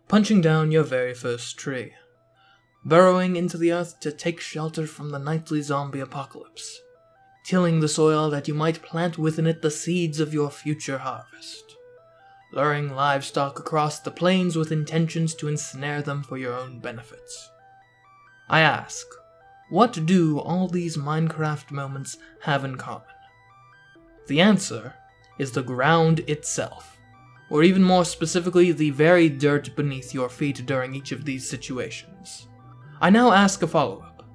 punching down your very first tree, burrowing into the earth to take shelter from the nightly zombie apocalypse, tilling the soil that you might plant within it the seeds of your future harvest, luring livestock across the plains with intentions to ensnare them for your own benefits. I ask, what do all these Minecraft moments have in common? The answer is the ground itself, or even more specifically, the very dirt beneath your feet during each of these situations. I now ask a follow-up.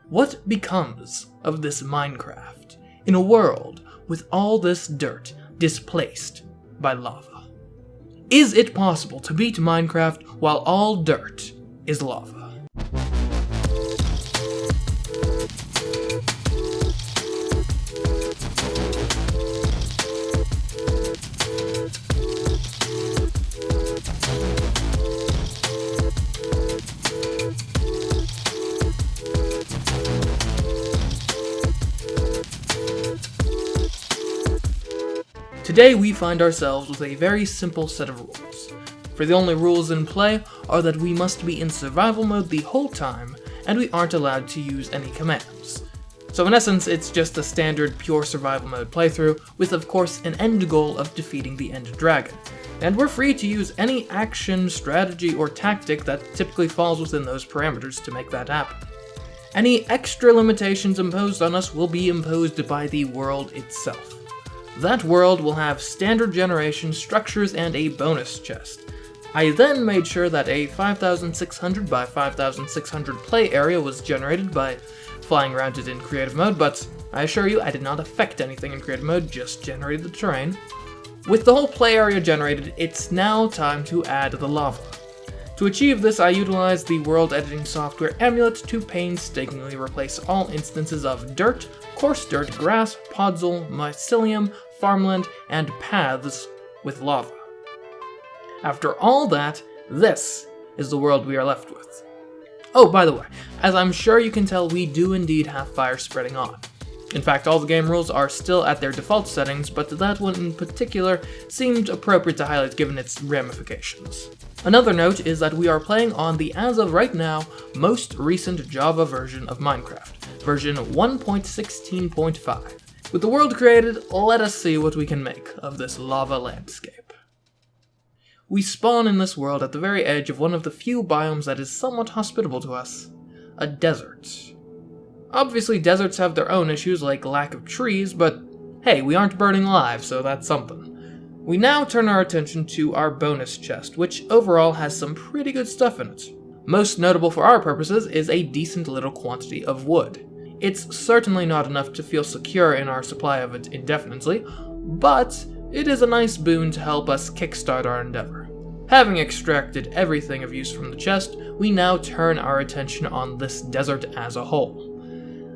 What becomes of this Minecraft in a world with all this dirt displaced by lava? Is it possible to beat Minecraft while all dirt is lava? Today we find ourselves with a very simple set of rules. For the only rules in play are that we must be in survival mode the whole time, and we aren't allowed to use any commands. So in essence, it's just a standard pure survival mode playthrough, with of course an end goal of defeating the end dragon. And we're free to use any action, strategy, or tactic that typically falls within those parameters to make that happen. Any extra limitations imposed on us will be imposed by the world itself. That world will have standard generation structures and a bonus chest. I then made sure that a 5600 by 5600 play area was generated by flying around it in creative mode, but I assure you I did not affect anything in creative mode, just generated the terrain. With the whole play area generated, it's now time to add the lava. To achieve this, I utilized the world editing software Amulet to painstakingly replace all instances of dirt, coarse dirt, grass, podzol, mycelium, farmland, and paths with lava. After all that, this is the world we are left with. Oh, by the way, as I'm sure you can tell, we do indeed have fire spreading on. In fact, all the game rules are still at their default settings, but that one in particular seemed appropriate to highlight given its ramifications. Another note is that we are playing on the, as of right now, most recent Java version of Minecraft, version 1.16.5. With the world created, let us see what we can make of this lava landscape. We spawn in this world at the very edge of one of the few biomes that is somewhat hospitable to us, a desert. Obviously, deserts have their own issues like lack of trees, but hey, we aren't burning alive, so that's something. We now turn our attention to our bonus chest, which overall has some pretty good stuff in it. Most notable for our purposes is a decent little quantity of wood. It's certainly not enough to feel secure in our supply of it indefinitely, but it is a nice boon to help us kickstart our endeavor. Having extracted everything of use from the chest, we now turn our attention on this desert as a whole.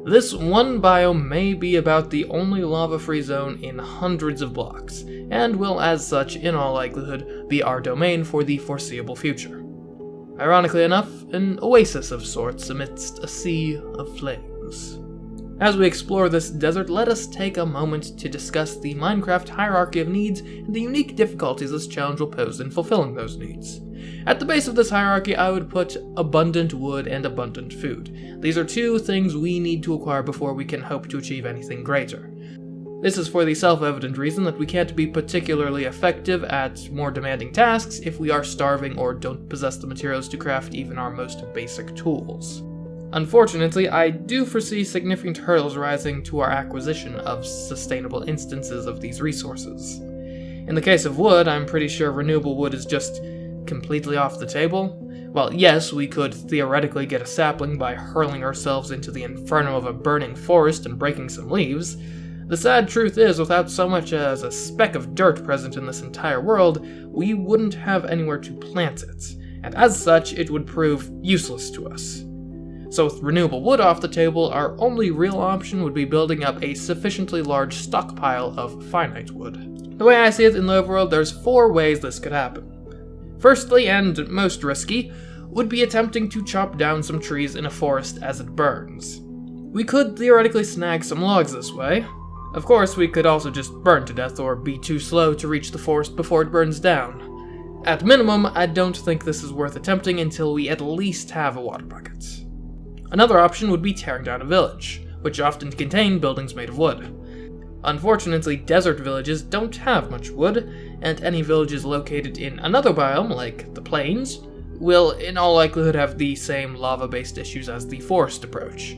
This one biome may be about the only lava-free zone in hundreds of blocks, and will as such, in all likelihood, be our domain for the foreseeable future. Ironically enough, an oasis of sorts amidst a sea of flames. As we explore this desert, let us take a moment to discuss the Minecraft hierarchy of needs and the unique difficulties this challenge will pose in fulfilling those needs. At the base of this hierarchy, I would put abundant wood and abundant food. These are two things we need to acquire before we can hope to achieve anything greater. This is for the self-evident reason that we can't be particularly effective at more demanding tasks if we are starving or don't possess the materials to craft even our most basic tools. Unfortunately, I do foresee significant hurdles rising to our acquisition of sustainable instances of these resources. In the case of wood, I'm pretty sure renewable wood is just completely off the table. While yes, we could theoretically get a sapling by hurling ourselves into the inferno of a burning forest and breaking some leaves, the sad truth is, without so much as a speck of dirt present in this entire world, we wouldn't have anywhere to plant it, and as such, it would prove useless to us. So with renewable wood off the table, our only real option would be building up a sufficiently large stockpile of finite wood. The way I see it in the overworld, there's 4 ways this could happen. Firstly, and most risky, would be attempting to chop down some trees in a forest as it burns. We could theoretically snag some logs this way. Of course, we could also just burn to death or be too slow to reach the forest before it burns down. At minimum, I don't think this is worth attempting until we at least have a water bucket. Another option would be tearing down a village, which often contain buildings made of wood. Unfortunately, desert villages don't have much wood, and any villages located in another biome, like the plains, will in all likelihood have the same lava-based issues as the forest approach.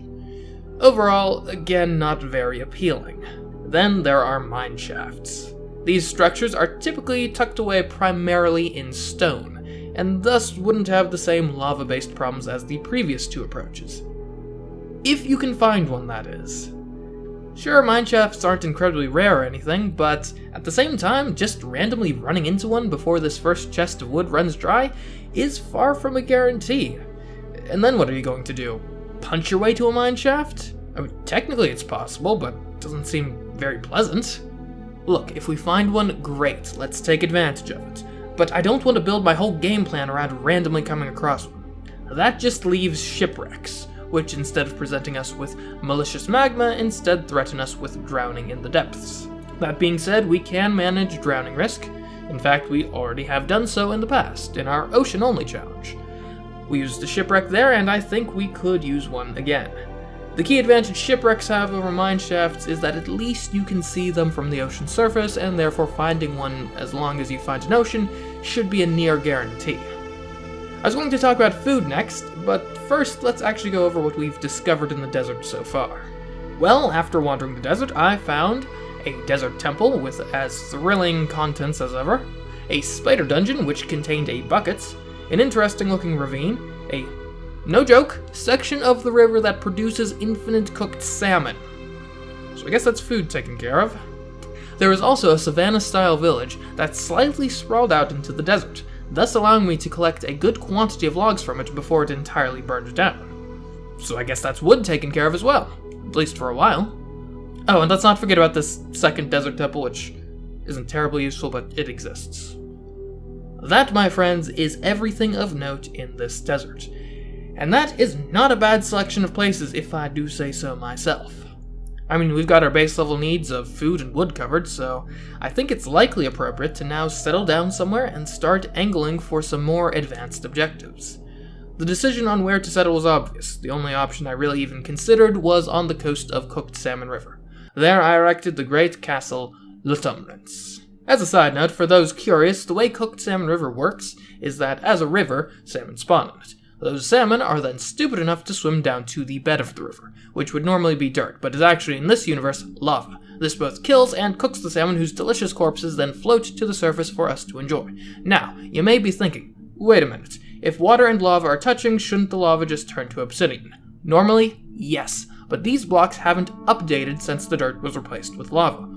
Overall, again, not very appealing. Then there are mine shafts. These structures are typically tucked away primarily in stone, and thus wouldn't have the same lava-based problems as the previous two approaches. If you can find one, that is. Sure, mineshafts aren't incredibly rare or anything, but at the same time, just randomly running into one before this first chest of wood runs dry is far from a guarantee. And then what are you going to do? Punch your way to a mineshaft? I mean, technically it's possible, but it doesn't seem very pleasant. Look, if we find one, great, let's take advantage of it. But I don't want to build my whole game plan around randomly coming across one. That just leaves shipwrecks, which instead of presenting us with malicious magma, instead threaten us with drowning in the depths. That being said, we can manage drowning risk. In fact, we already have done so in the past, in our ocean-only challenge. We used a shipwreck there, and I think we could use one again. The key advantage shipwrecks have over mineshafts is that at least you can see them from the ocean surface, and therefore finding one as long as you find an ocean should be a near guarantee. I was going to talk about food next, but first let's actually go over what we've discovered in the desert so far. Well, after wandering the desert, I found a desert temple with as thrilling contents as ever, a spider dungeon which contained a bucket, an interesting looking ravine, a, no joke, section of the river that produces infinite cooked salmon. So I guess that's food taken care of. There is also a savanna-style village that's slightly sprawled out into the desert, thus allowing me to collect a good quantity of logs from it before it entirely burned down. So I guess that's wood taken care of as well, at least for a while. Oh, and let's not forget about this second desert temple, which isn't terribly useful, but it exists. That, my friends, is everything of note in this desert. And that is not a bad selection of places, if I do say so myself. I mean, we've got our base level needs of food and wood covered, so I think it's likely appropriate to now settle down somewhere and start angling for some more advanced objectives. The decision on where to settle was obvious. The only option I really even considered was on the coast of Cooked Salmon River. There I erected the great castle, L'Autumnance. As a side note, for those curious, the way Cooked Salmon River works is that, as a river, salmon spawn in it. Those salmon are then stupid enough to swim down to the bed of the river, which would normally be dirt, but is actually, in this universe, lava. This both kills and cooks the salmon, whose delicious corpses then float to the surface for us to enjoy. Now, you may be thinking, wait a minute, if water and lava are touching, shouldn't the lava just turn to obsidian? Normally, yes, but these blocks haven't updated since the dirt was replaced with lava.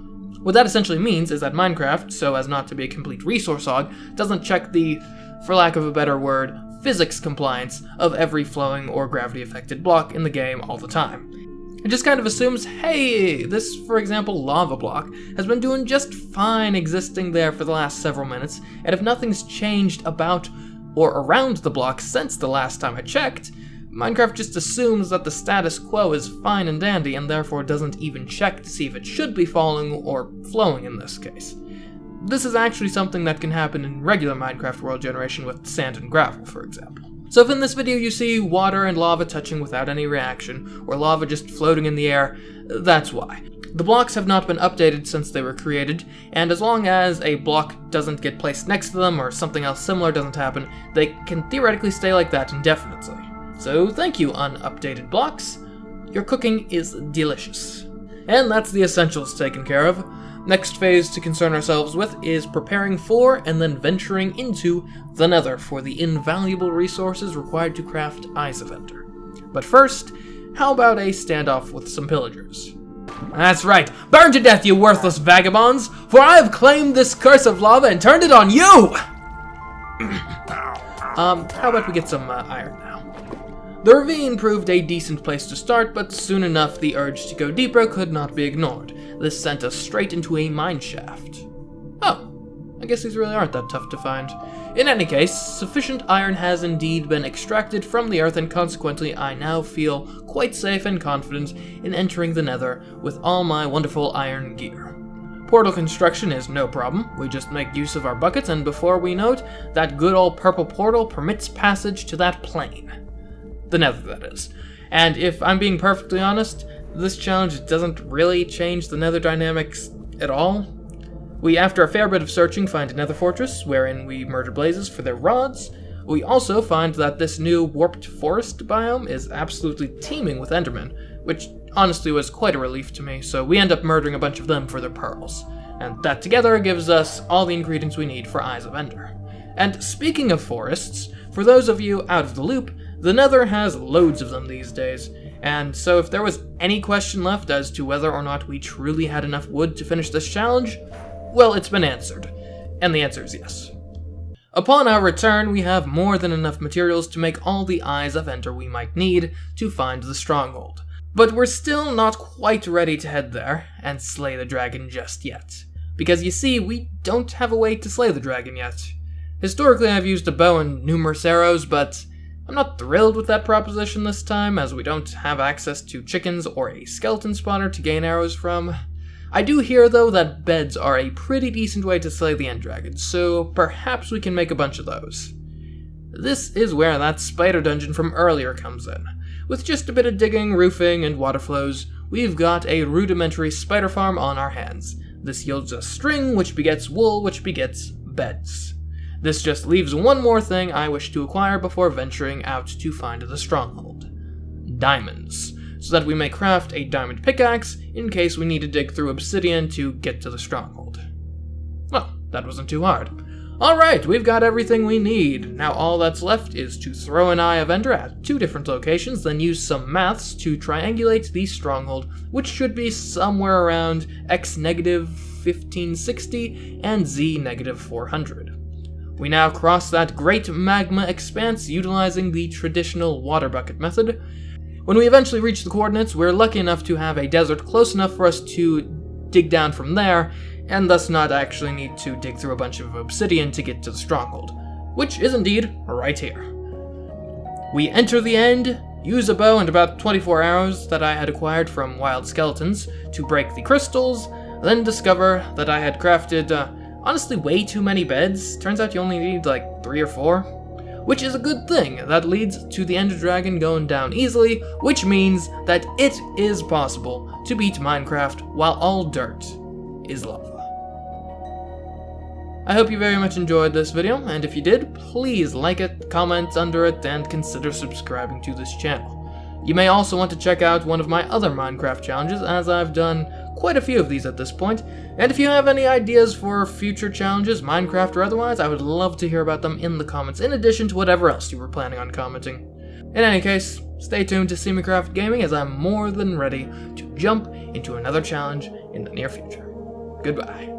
What that essentially means is that Minecraft, so as not to be a complete resource hog, doesn't check the, for lack of a better word, physics compliance of every flowing or gravity-affected block in the game all the time. It just kind of assumes, hey, this, for example, lava block has been doing just fine existing there for the last several minutes, and if nothing's changed about or around the block since the last time I checked, Minecraft just assumes that the status quo is fine and dandy and therefore doesn't even check to see if it should be falling or flowing in this case. This is actually something that can happen in regular Minecraft world generation with sand and gravel, for example. So if in this video you see water and lava touching without any reaction, or lava just floating in the air, that's why. The blocks have not been updated since they were created, and as long as a block doesn't get placed next to them or something else similar doesn't happen, they can theoretically stay like that indefinitely. So thank you, unupdated blocks. Your cooking is delicious. And that's the essentials taken care of. Next phase to concern ourselves with is preparing for and then venturing into the Nether for the invaluable resources required to craft Eyes of Ender. But first, how about a standoff with some pillagers? That's right, burn to death, you worthless vagabonds, for I have claimed this curse of lava and turned it on you! How about we get some iron now? The ravine proved a decent place to start, but soon enough the urge to go deeper could not be ignored. This sent us straight into a mine shaft. Oh, I guess these really aren't that tough to find. In any case, sufficient iron has indeed been extracted from the earth, and consequently I now feel quite safe and confident in entering the Nether with all my wonderful iron gear. Portal construction is no problem. We just make use of our buckets, and before we know it, that good old purple portal permits passage to that plane. The Nether, that is. And if I'm being perfectly honest, this challenge doesn't really change the Nether dynamics at all. We, after a fair bit of searching, find a Nether fortress, wherein we murder blazes for their rods. We also find that this new warped forest biome is absolutely teeming with endermen, which honestly was quite a relief to me, so we end up murdering a bunch of them for their pearls. And that together gives us all the ingredients we need for Eyes of Ender. And speaking of forests, for those of you out of the loop, the Nether has loads of them these days, and so if there was any question left as to whether or not we truly had enough wood to finish this challenge, well, it's been answered. And the answer is yes. Upon our return, we have more than enough materials to make all the Eyes of Ender we might need to find the stronghold. But we're still not quite ready to head there and slay the dragon just yet. Because you see, we don't have a way to slay the dragon yet. Historically, I've used a bow and numerous arrows, but I'm not thrilled with that proposition this time, as we don't have access to chickens or a skeleton spawner to gain arrows from. I do hear, though, that beds are a pretty decent way to slay the end dragon, so perhaps we can make a bunch of those. This is where that spider dungeon from earlier comes in. With just a bit of digging, roofing, and water flows, we've got a rudimentary spider farm on our hands. This yields us string, which begets wool, which begets beds. This just leaves one more thing I wish to acquire before venturing out to find the stronghold. Diamonds, so that we may craft a diamond pickaxe in case we need to dig through obsidian to get to the stronghold. Well, that wasn't too hard. Alright, we've got everything we need. Now all that's left is to throw an Eye of Ender at 2 different locations, then use some maths to triangulate the stronghold, which should be somewhere around x negative 1560 and z negative 400. We now cross that great magma expanse utilizing the traditional water bucket method. When we eventually reach the coordinates, we're lucky enough to have a desert close enough for us to dig down from there, and thus not actually need to dig through a bunch of obsidian to get to the stronghold, which is indeed right here. We enter the end, use a bow and about 24 arrows that I had acquired from wild skeletons to break the crystals, then discover that I had crafted, honestly way too many beds. Turns out you only need like 3 or 4, which is a good thing. That leads to the Ender Dragon going down easily, which means that it is possible to beat Minecraft while all dirt is lava. I hope you very much enjoyed this video, and if you did, please like it, comment under it, and consider subscribing to this channel. You may also want to check out one of my other Minecraft challenges, as I've done quite a few of these at this point, and if you have any ideas for future challenges, Minecraft or otherwise, I would love to hear about them in the comments, in addition to whatever else you were planning on commenting. In any case, stay tuned to CMeeCraft Gaming, as I'm more than ready to jump into another challenge in the near future. Goodbye.